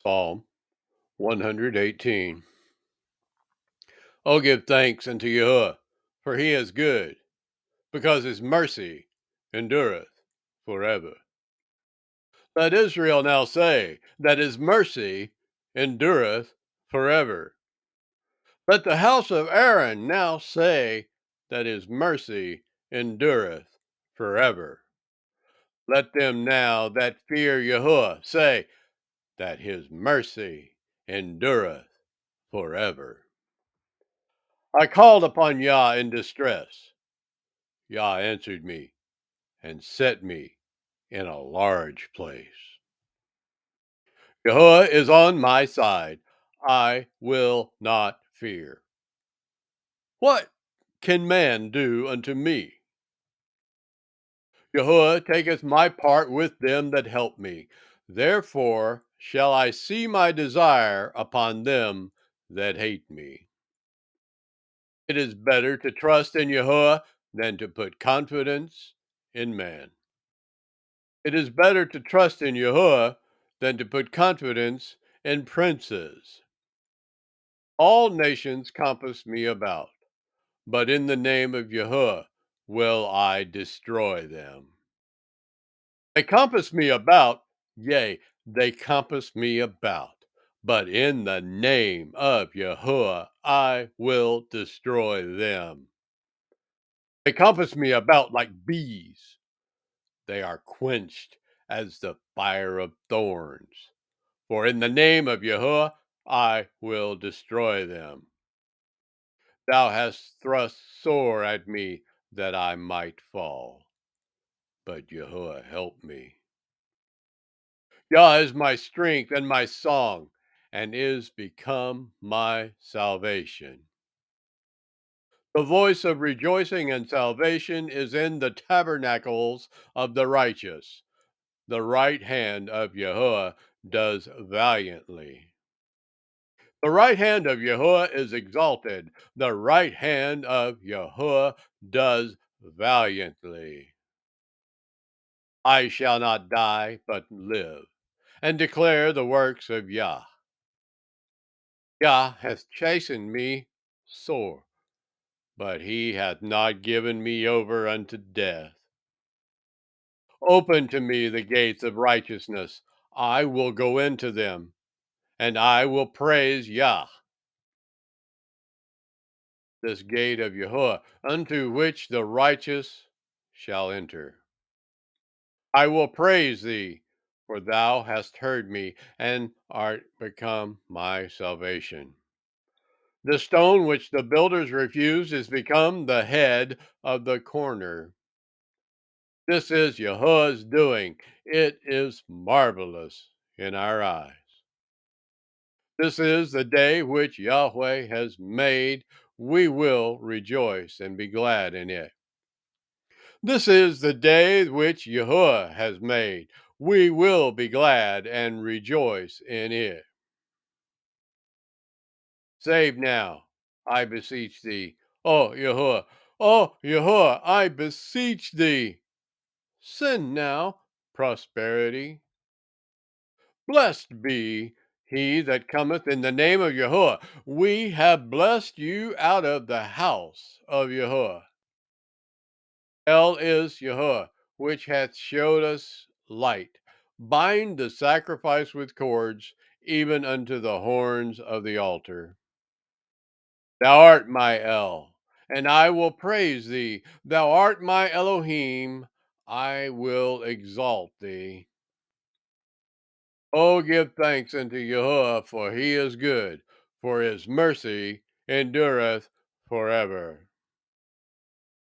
Psalm 118. Oh, give thanks unto Yahuwah, for he is good, because his mercy endureth forever. Let Israel now say that his mercy endureth forever. Let the house of Aaron now say that his mercy endureth forever. Let them now that fear Yahuwah say that his mercy endureth forever. I called upon Yah in distress. Yah answered me and set me in a large place. Yahuwah is on my side. I will not fear. What can man do unto me? Yahuwah taketh my part with them that help me. Therefore shall I see my desire upon them that hate me. It is better to trust in Yahuwah than to put confidence in man. It is better to trust in Yahuwah than to put confidence in princes. All nations compass me about, but in the name of Yahuwah will I destroy them. They compass me about, yea, they compass me about, but in the name of Yahuwah I will destroy them. They compass me about like bees. They are quenched as the fire of thorns. For in the name of Yahuwah I will destroy them. Thou hast thrust sore at me that I might fall, but Yahuwah help me. Yah is my strength and my song, and is become my salvation. The voice of rejoicing and salvation is in the tabernacles of the righteous. The right hand of Yahuwah does valiantly. The right hand of Yahuwah is exalted. The right hand of Yahuwah does valiantly. I shall not die, but live, and declare the works of Yah. Yah hath chastened me sore, but he hath not given me over unto death. Open to me the gates of righteousness. I will go into them, and I will praise Yah. This gate of Yahuwah, unto which the righteous shall enter. I will praise thee, for thou hast heard me, and art become my salvation. The stone which the builders refused is become the head of the corner. This is Yahuwah's doing. It is marvelous in our eyes. This is the day which Yahweh has made. We will rejoice and be glad in it. This is the day which Yahuwah has made. We will be glad and rejoice in it. Save now, I beseech thee. O Yahuwah, O Yahuwah, I beseech thee. Send now prosperity. Blessed be he that cometh in the name of Yahuwah. We have blessed you out of the house of Yahuwah. El is Yahuwah, which hath showed us light. Bind the sacrifice with cords, even unto the horns of the altar. Thou art my El, and I will praise thee. Thou art my Elohim, I will exalt thee. Oh, give thanks unto Yahuwah, for he is good, for his mercy endureth forever.